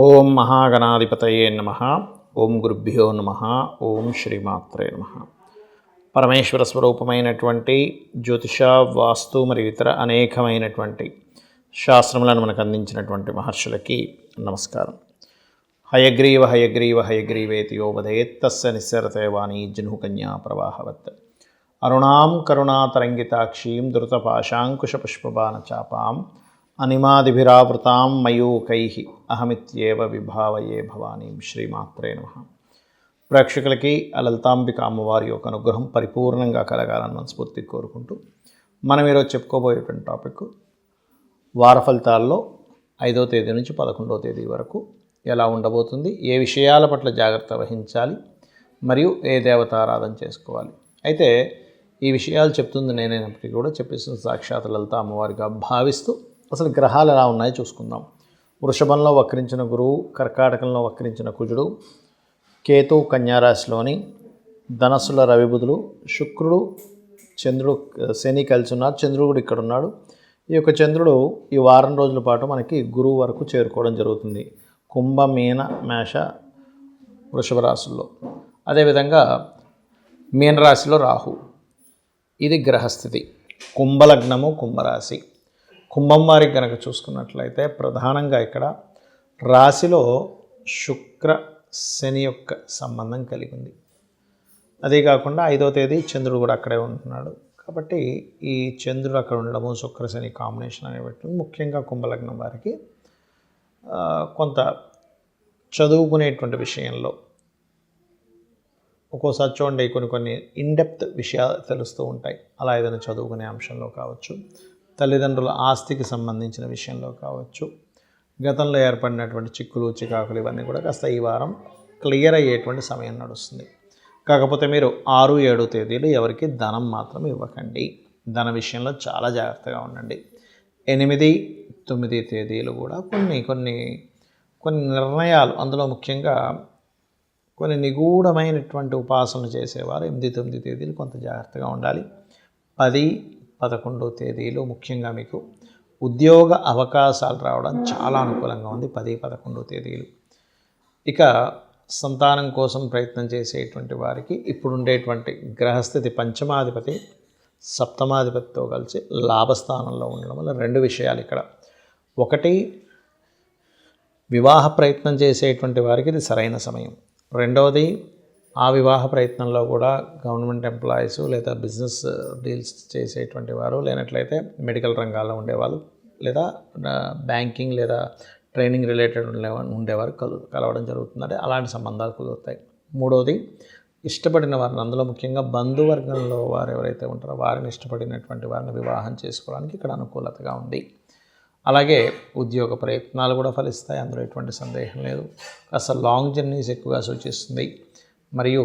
ఓం మహాగణాధిపతయే నమః. ఓం గురుభ్యో నమః. ఓం శ్రీమాత్రే నమః. పరమేశ్వర స్వరూపమైనటువంటి జ్యోతిష, వాస్తు మరియు ఇతర అనేకమైనటువంటి శాస్త్రములను మనకు అందించినటువంటి మహర్షులకి నమస్కారం. హయగ్రీవ హయగ్రీవ హయగ్రీవేతి యోవదేత్ తస్య నిస్సరతే వాణీ జహ్నుకన్యా ప్రవాహవత్. అరుణాం కరుణాతరంగితాక్షీం ధృతపాశాంకుశపుష్పబాణచాపాం అనిమాదిభిరావృతాం మయూకైః అహమిత్యేవ విభావయే భవానీం. శ్రీమాత్రే నమః. ప్రేక్షకులకి లలితాంబిక అమ్మవారి యొక్క అనుగ్రహం పరిపూర్ణంగా కలగాలని మనస్ఫూర్తి కోరుకుంటూ మనం ఈరోజు చెప్పుకోబోయేటువంటి టాపిక్ వార ఫలితాల్లో 5వ తేదీ నుంచి 11వ తేదీ వరకు ఎలా ఉండబోతుంది, ఏ విషయాల పట్ల జాగ్రత్త వహించాలి, మరియు ఏ దేవతారాధన చేసుకోవాలి. అయితే ఈ విషయాలు చెప్తుంది నేనైనప్పటికీ కూడా చెప్పేసిన సాక్షాత్ లలిత అమ్మవారిగా భావిస్తూ అసలు గ్రహాలు ఎలా ఉన్నాయో చూసుకుందాం. వృషభంలో వక్రించిన గురువు, కర్కాటకంలో వక్రించిన కుజుడు, కేతు కన్యారాశిలోని, ధనస్సుల రవిబుధులు, శుక్రుడు, చంద్రుడు, శని కలిసి ఉన్నారు. చంద్రుడు కూడా ఇక్కడ ఉన్నాడు. ఈ యొక్క చంద్రుడు ఈ వారం రోజుల పాటు మనకి గురువు వరకు చేరుకోవడం జరుగుతుంది. కుంభ, మీన, మేష, వృషభ రాశుల్లో. అదేవిధంగా మీనరాశిలో రాహు. ఇది గ్రహస్థితి. కుంభలగ్నము, కుంభరాశి. కుంభం వారికి కనుక చూసుకున్నట్లయితే ప్రధానంగా ఇక్కడ రాశిలో శుక్ర శని యొక్క సంబంధం కలిగి ఉంది. అదే కాకుండా 5వ తేదీ చంద్రుడు కూడా అక్కడే ఉంటున్నాడు. కాబట్టి ఈ చంద్రుడు అక్కడ ఉండడము, శుక్ర శని కాంబినేషన్ అనేటువంటి ముఖ్యంగా కుంభలగ్నం వారికి కొంత చదువుకునేటువంటి విషయంలో ఒక్కోసారి చూడండి కొన్ని ఇన్డెప్త్ విషయాలు తెలుస్తూ ఉంటాయి. అలా ఏదైనా చదువుకునే అంశంలో కావచ్చు, తల్లిదండ్రుల ఆస్తికి సంబంధించిన విషయంలో కావచ్చు, గతంలో ఏర్పడినటువంటి చిక్కులు చికాకులు ఇవన్నీ కూడా కాస్త ఈ వారం క్లియర్ అయ్యేటువంటి సమయం నడుస్తుంది. కాకపోతే మీరు 6, 7 తేదీలు ఎవరికి ధనం మాత్రం ఇవ్వకండి. ధన విషయంలో చాలా జాగ్రత్తగా ఉండండి. 8, 9 తేదీలు కూడా కొన్ని నిర్ణయాలు, అందులో ముఖ్యంగా కొన్ని నిగూఢమైనటువంటి ఉపాసనలు చేసేవారు 8, 9 తేదీలు కొంత జాగ్రత్తగా ఉండాలి. 10, 11 తేదీలు ముఖ్యంగా మీకు ఉద్యోగ అవకాశాలు రావడం చాలా అనుకూలంగా ఉంది. 10, 11 తేదీలు. ఇక సంతానం కోసం ప్రయత్నం చేసేటువంటి వారికి ఇప్పుడు ఉండేటువంటి గ్రహస్థితి పంచమాధిపతి సప్తమాధిపతితో కలిసి లాభస్థానంలో ఉండడం వల్ల 2 విషయాలు ఇక్కడ. ఒకటి, వివాహ ప్రయత్నం చేసేటువంటి వారికి ఇది సరైన సమయం. రెండవది, ఆ వివాహ ప్రయత్నంలో కూడా గవర్నమెంట్ ఎంప్లాయీస్ లేదా బిజినెస్ డీల్స్ చేసేటువంటి వారు, లేనట్లయితే మెడికల్ రంగాల్లో ఉండేవాళ్ళు, లేదా బ్యాంకింగ్ లేదా ట్రైనింగ్ రిలేటెడ్ ఉండేవారు కలవడం జరుగుతుంది. అలాంటి సంబంధాలు కుదురుతాయి. మూడవది, ఇష్టపడిన వారిని, అందులో ముఖ్యంగా బంధువర్గంలో వారు ఎవరైతే ఉంటారో వారిని ఇష్టపడినటువంటి వారిని వివాహం చేసుకోవడానికి ఇక్కడ అనుకూలతగా ఉంది. అలాగే ఉద్యోగ ప్రయత్నాలు కూడా ఫలిస్తాయి, అందులో ఎటువంటి సందేహం లేదు. అసలు లాంగ్ జర్నీస్ ఎక్కువగా సూచిస్తుంది. మరియు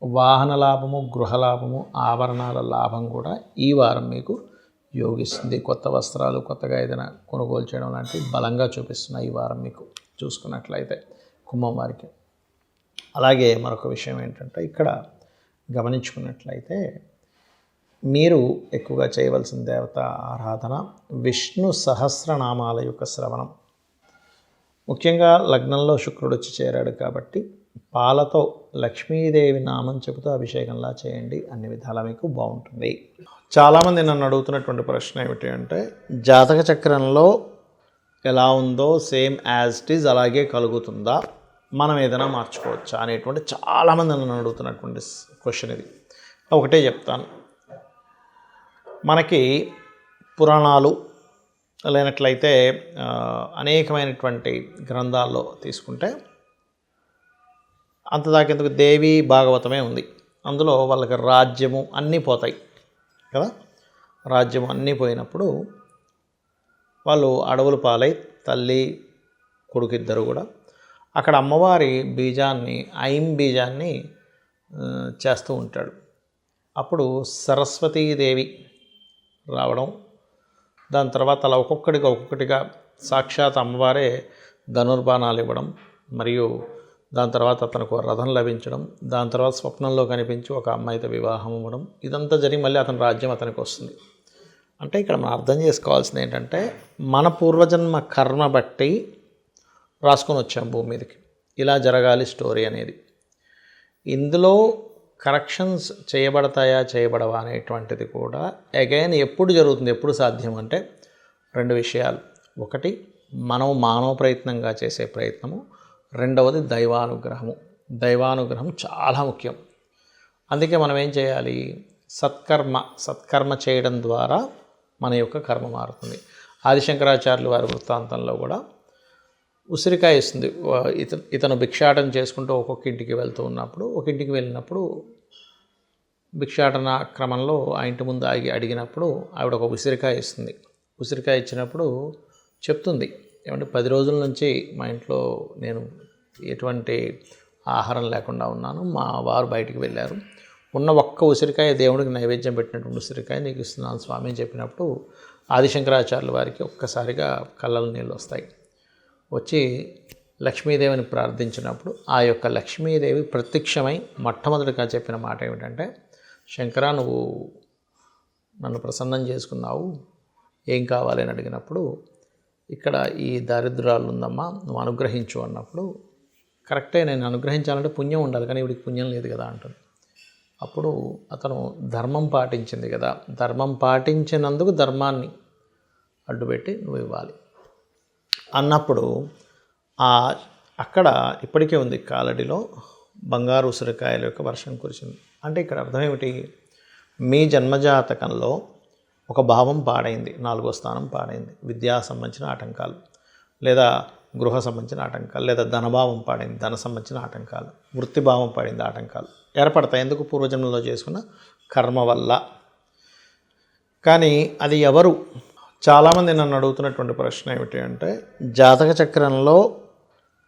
వాహన లాభము, గృహ లాభము, ఆభరణాల లాభం కూడా ఈ వారం మీకు యోగిస్తుంది. కొత్త వస్త్రాలు, కొత్తగా ఏదైనా కొనుగోలు చేయడం లాంటివి బలంగా చూపిస్తున్నాయి ఈ వారం మీకు చూసుకున్నట్లయితే కుంభం వారికి. అలాగే మరొక విషయం ఏంటంటే ఇక్కడ గమనించుకున్నట్లయితే మీరు ఎక్కువగా చేయవలసిన దేవత ఆరాధన విష్ణు సహస్రనామాల యొక్క శ్రవణం. ముఖ్యంగా లగ్నంలో శుక్రుడు వచ్చి చేరాడు కాబట్టి పాలతో లక్ష్మీదేవి నామం చెబుతూ అభిషేకంలా చేయండి. అన్ని విధాలా మీకు బాగుంటుంది. చాలామంది నన్ను అడుగుతున్నటువంటి ప్రశ్న ఏమిటి అంటే, జాతక చక్రంలో ఎలా ఉందో సేమ్ యాజ్ ఇట్ ఈజ్ అలాగే కలుగుతుందా, మనం ఏదైనా మార్చుకోవచ్చా అనేటువంటి చాలామంది నన్ను అడుగుతున్నటువంటి క్వశ్చన్ ఇది. ఒకటే చెప్తాను, మనకి పురాణాలు లేనట్లయితే అనేకమైనటువంటి గ్రంథాల్లో తీసుకుంటే అంతదాకెందుకు దేవి భాగవతమే ఉంది. అందులో వాళ్ళకి రాజ్యము అన్నీ పోతాయి కదా. రాజ్యం అన్నీ పోయినప్పుడు వాళ్ళు అడవులు పాలై తల్లి కొడుకు ఇద్దరు కూడా అక్కడ అమ్మవారి బీజాన్ని, ఐం బీజాన్ని చేస్తూ ఉంటాడు. అప్పుడు సరస్వతీదేవి రావడం, దాని తర్వాత అలా ఒక్కొక్కటిగా సాక్షాత్ అమ్మవారే ధనుర్బాణాలు ఇవ్వడం, మరియు దాని తర్వాత అతనికి రథం లభించడం, దాని తర్వాత స్వప్నంలో కనిపించి ఒక అమ్మాయితో వివాహం అవ్వడం, ఇదంతా జరిగి మళ్ళీ అతని రాజ్యం అతనికి వస్తుంది. అంటే ఇక్కడ మనం అర్థం చేసుకోవాల్సింది ఏంటంటే, మన పూర్వజన్మ కర్మ బట్టి రాసుకొని వచ్చాం భూమి మీదకి. ఇలా జరగాలి స్టోరీ అనేది. ఇందులో కరెక్షన్స్ చేయబడతాయా చేయబడవా అనేటువంటిది కూడా అగైన్ ఎప్పుడు జరుగుతుంది, ఎప్పుడు సాధ్యం అంటే రెండు విషయాలు. ఒకటి మనం మానవ ప్రయత్నంగా చేసే ప్రయత్నము, రెండవది దైవానుగ్రహము. దైవానుగ్రహం చాలా ముఖ్యం. అందుకే మనం ఏం చేయాలి, సత్కర్మ చేయడం ద్వారా మన యొక్క కర్మ మారుతుంది. ఆదిశంకరాచార్యులు వారి వృత్తాంతంలో కూడా ఉసిరికాయ ఇస్తుంది. ఇతను భిక్షాటన చేసుకుంటూ ఒక్కొక్క ఇంటికి వెళ్తూ ఉన్నప్పుడు, ఒక ఇంటికి వెళ్ళినప్పుడు భిక్షాటన క్రమంలో ఆ ఇంటి ముందు అడిగినప్పుడు ఆవిడ ఒక ఉసిరికాయ ఇస్తుంది. ఉసిరికాయ ఇచ్చినప్పుడు చెప్తుంది, ఏమంటే 10 రోజుల నుంచి మా ఇంట్లో నేను ఎటువంటి ఆహారం లేకుండా ఉన్నాను, మా వారు బయటికి వెళ్ళారు, ఉన్న ఒక్క ఉసిరికాయ దేవుడికి నైవేద్యం పెట్టినటువంటి ఉసిరికాయ నీకు ఇస్తున్నాను స్వామి అని చెప్పినప్పుడు ఆదిశంకరాచార్యుల వారికి ఒక్కసారిగా కళ్ళలో నీళ్ళు వస్తాయి. వచ్చి లక్ష్మీదేవిని ప్రార్థించినప్పుడు ఆ యొక్క లక్ష్మీదేవి ప్రత్యక్షమై మొట్టమొదటిగా చెప్పిన మాట ఏమిటంటే, శంకరా నువ్వు నన్ను ప్రసన్నం చేసుకున్నావు, ఏం కావాలి అని అడిగినప్పుడు ఇక్కడ ఈ దారిద్ర్యాలు ఉందమ్మా నువ్వు అనుగ్రహించు అన్నప్పుడు, కరెక్టే నేను అనుగ్రహించాలంటే పుణ్యం ఉండాలి కానీ ఇవిడికి పుణ్యం లేదు కదా అంటుంది. అప్పుడు అతను ధర్మం పాటించింది కదా, ధర్మం పాటించినందుకు ధర్మాన్ని అడ్డుపెట్టి నువ్వు ఇవ్వాలి అన్నప్పుడు అక్కడ ఇప్పటికే ఉంది కాలడిలో బంగారు ఉసిరికాయల యొక్క వర్షం కురిసింది. అంటే ఇక్కడ అర్థం ఏమిటి, మీ జన్మజాతకంలో ఒక భావం పాడైంది, 4వ స్థానం పాడైంది, విద్యా సంబంధించిన ఆటంకాలు, లేదా గృహ సంబంధించిన ఆటంకాలు, లేదా ధనభావం పాడైంది, ధన సంబంధించిన ఆటంకాలు, వృత్తిభావం పడింది, ఆటంకాలు ఏర్పడతాయి. ఎందుకు, పూర్వజన్మలో చేసుకున్న కర్మ వల్ల. కానీ అది ఎవరు, చాలామంది నన్ను అడుగుతున్నటువంటి ప్రశ్న ఏమిటి అంటే, జాతక చక్రంలో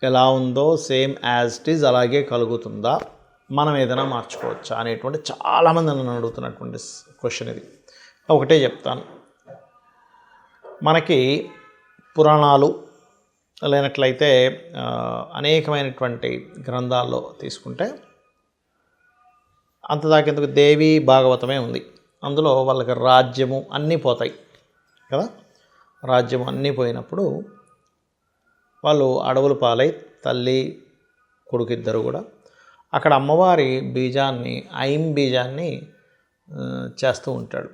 ఎలా ఉందో సేమ్ యాజ్ ఇట్ ఈజ్ అలాగే కలుగుతుందా, మనం ఏదైనా మార్చుకోవచ్చా అనేటువంటి చాలామంది నన్ను అడుగుతున్నటువంటి క్వశ్చన్ ఇది. ఒకటే చెప్తాను, మనకి పురాణాలు లేనట్లయితే అనేకమైనటువంటి గ్రంథాల్లో తీసుకుంటే అంతదాకెందుకు దేవి భాగవతమే ఉంది. అందులో వాళ్ళకి రాజ్యము అన్నీ పోతాయి కదా, రాజ్యం అన్నీ పోయినప్పుడు వాళ్ళు అడవులు పాలై తల్లి కొడుకు ఇద్దరు కూడా అక్కడ అమ్మవారి బీజాన్ని, ఐం బీజాన్ని చేస్తూ ఉంటాడు.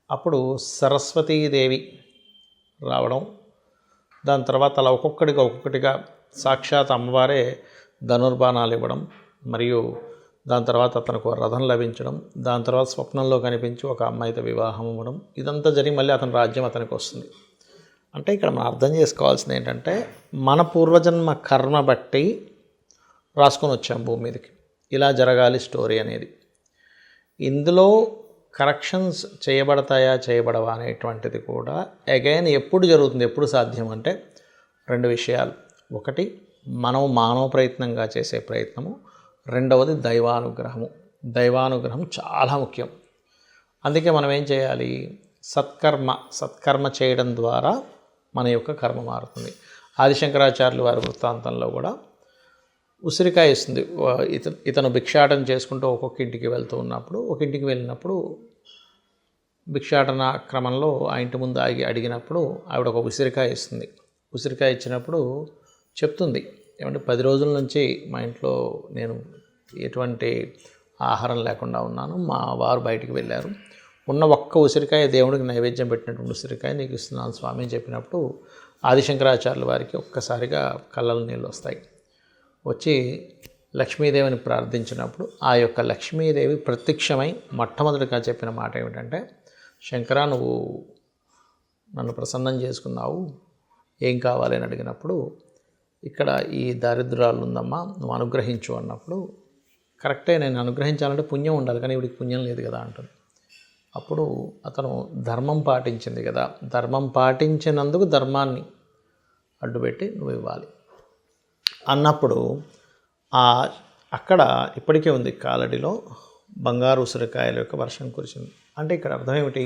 అప్పుడు సరస్వతీదేవి రావడం, దాని తర్వాత అలా ఒక్కొక్కటిగా సాక్షాత్ అమ్మవారే ధనుర్బాణాలు ఇవ్వడం, మరియు దాని తర్వాత అతనికి రథం లభించడం, దాని తర్వాత స్వప్నంలో కనిపించి ఒక అమ్మాయితో వివాహం అవ్వడం, ఇదంతా జరిగి మళ్ళీ అతని రాజ్యం అతనికి వస్తుంది. అంటే ఇక్కడ మనం అర్థం చేసుకోవాల్సింది ఏంటంటే, మన పూర్వజన్మ కర్మ బట్టి రాసుకొని వచ్చాం భూమి మీదకి. ఇలా జరగాలి స్టోరీ అనేది. ఇందులో కరెక్షన్స్ చేయబడతాయా చేయబడవా అనేటువంటిది కూడా అగైన్ ఎప్పుడు జరుగుతుంది, ఎప్పుడు సాధ్యం అంటే రెండు విషయాలు. ఒకటి మనం మానవ ప్రయత్నంగా చేసే ప్రయత్నము, రెండవది దైవానుగ్రహము. దైవానుగ్రహం చాలా ముఖ్యం. అందుకే మనం ఏం చేయాలి, సత్కర్మ చేయడం ద్వారా మన యొక్క కర్మ మారుతుంది. ఆదిశంకరాచార్యులు వారి వృత్తాంతంలో కూడా ఉసిరికాయ ఇస్తుంది. ఇతను భిక్షాటన చేసుకుంటూ ఒక్కొక్క ఇంటికి వెళ్తూ ఉన్నప్పుడు, ఒక ఇంటికి వెళ్ళినప్పుడు భిక్షాటన క్రమంలో ఆ ఇంటి ముందు అడిగినప్పుడు ఆవిడ ఒక ఉసిరికాయ ఇస్తుంది. ఉసిరికాయ ఇచ్చినప్పుడు చెప్తుంది, ఏమంటే 10 రోజుల నుంచి మా ఇంట్లో నేను ఎటువంటి ఆహారం లేకుండా ఉన్నాను, మా వారు బయటికి వెళ్ళారు, ఉన్న ఒక్క ఉసిరికాయ దేవుడికి నైవేద్యం పెట్టినటువంటి ఉసిరికాయ నీకు ఇస్తున్నాను స్వామి అని చెప్పినప్పుడు ఆదిశంకరాచార్యుల వారికి ఒక్కసారిగా కళ్ళలో నీళ్ళు వస్తాయి. వచ్చి లక్ష్మీదేవిని ప్రార్థించినప్పుడు ఆ యొక్క లక్ష్మీదేవి ప్రత్యక్షమై మొట్టమొదటిగా చెప్పిన మాట ఏమిటంటే, శంకరా నువ్వు నన్ను ప్రసన్నం చేసుకున్నావు, ఏం కావాలి అని అడిగినప్పుడు ఇక్కడ ఈ దారిద్ర్యాలు ఉందమ్మా నువ్వు అనుగ్రహించు అన్నప్పుడు, కరెక్టే నేను అనుగ్రహించాలంటే పుణ్యం ఉండాలి కానీ ఇవిడికి పుణ్యం లేదు కదా అంటుంది. అప్పుడు అతను ధర్మం పాటించింది కదా, ధర్మం పాటించినందుకు ధర్మాన్ని అడ్డుపెట్టి నువ్వు ఇవ్వాలి అన్నప్పుడు అక్కడ ఇప్పటికే ఉంది కాలడిలో బంగారు ఉసిరికాయల యొక్క వర్షం కురిసింది. అంటే ఇక్కడ అర్థం ఏమిటి,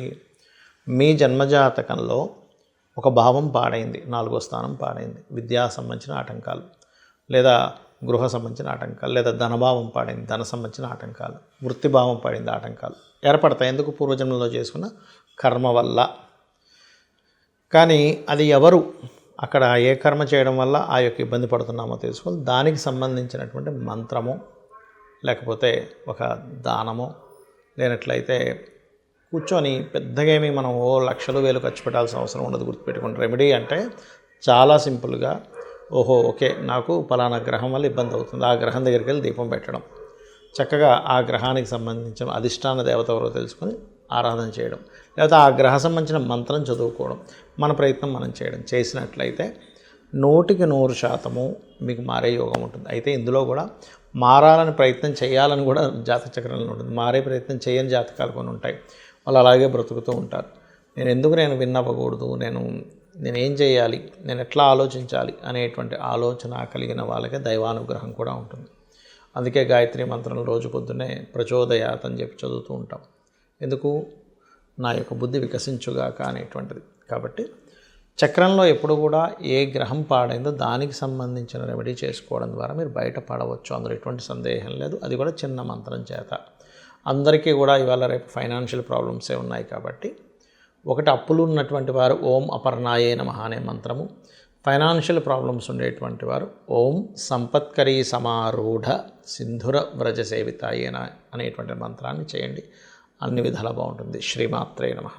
మీ జన్మజాతకంలో ఒక భావం పాడైంది, 4వ స్థానం పాడైంది, విద్యా సంబంధించిన ఆటంకాలు, లేదా గృహ సంబంధించిన ఆటంకాలు, లేదా ధనభావం పాడైంది, ధన సంబంధించిన ఆటంకాలు, వృత్తిభావం పడింది, ఆటంకాలు ఏర్పడతాయి. ఎందుకు, పూర్వజన్మలో చేసుకున్న కర్మ వల్ల. కానీ అది ఎవరు, అక్కడ ఏ కర్మ చేయడం వల్ల ఆ యొక్క ఇబ్బంది పడుతున్నామో తెలుసుకొని దానికి సంబంధించినటువంటి మంత్రము లేకపోతే ఒక దానము లేనట్లయితే కూర్చొని పెద్దగా ఏమి మనం లక్షలు వేలు ఖర్చు పెట్టాల్సిన అవసరం ఉండదు. గుర్తుపెట్టుకోండి, రెమెడీ అంటే చాలా సింపుల్గా ఓకే నాకు పలానా గ్రహం వల్ల ఇబ్బంది అవుతుంది, ఆ గ్రహం దగ్గరికి వెళ్ళి దీపం పెట్టడం, చక్కగా ఆ గ్రహానికి సంబంధించిన అధిష్టాన దేవత ఎవరో తెలుసుకొని ఆరాధన చేయడం, లేకపోతే ఆ గ్రహ సంబంధించిన మంత్రం చదువుకోవడం, మన ప్రయత్నం మనం చేయడం చేసినట్లయితే 100% మీకు మారే యోగం ఉంటుంది. అయితే ఇందులో కూడా మారాలని ప్రయత్నం చేయాలని కూడా జాతక చక్రంలో ఉంటుంది. మారే ప్రయత్నం చేయని జాతకాలు కొన్ని ఉంటాయి, వాళ్ళు అలాగే బ్రతుకుతూ ఉంటారు. నేను విన్నవ్వకూడదు, నేనేం చేయాలి, నేను ఎట్లా ఆలోచించాలి అనేటువంటి ఆలోచన కలిగిన వాళ్ళకే దైవానుగ్రహం కూడా ఉంటుంది. అందుకే గాయత్రి మంత్రం రోజు పొద్దున్నే ప్రచోదయాత్ అని చెప్పి చదువుతూ ఉంటాం. ఎందుకు? నా యొక్క బుద్ధి వికసించుగాక అనేటువంటిది. కాబట్టి చక్రంలో ఎప్పుడు కూడా ఏ గ్రహం పాడైందో దానికి సంబంధించిన రెమెడీ చేసుకోవడం ద్వారా మీరు బయటపడవచ్చు, అందులో ఎటువంటి సందేహం లేదు. అది కూడా చిన్న మంత్రం చేత. అందరికీ కూడా ఇవాళ రేపు ఫైనాన్షియల్ ప్రాబ్లమ్సే ఉన్నాయి కాబట్టి ఒకటి అప్పులు ఉన్నటువంటి వారు ఓం అపర్ణాయే నమః అనే మంత్రము, ఫైనాన్షియల్ ప్రాబ్లమ్స్ ఉండేటువంటి వారు ఓం సంపత్కరీ సమారూఢ సింధుర వ్రజ సేవితాయేన అనేటువంటి మంత్రాన్ని చేయండి. అన్ని విధాలా బాగుంటుంది. శ్రీమాత్రే నమః.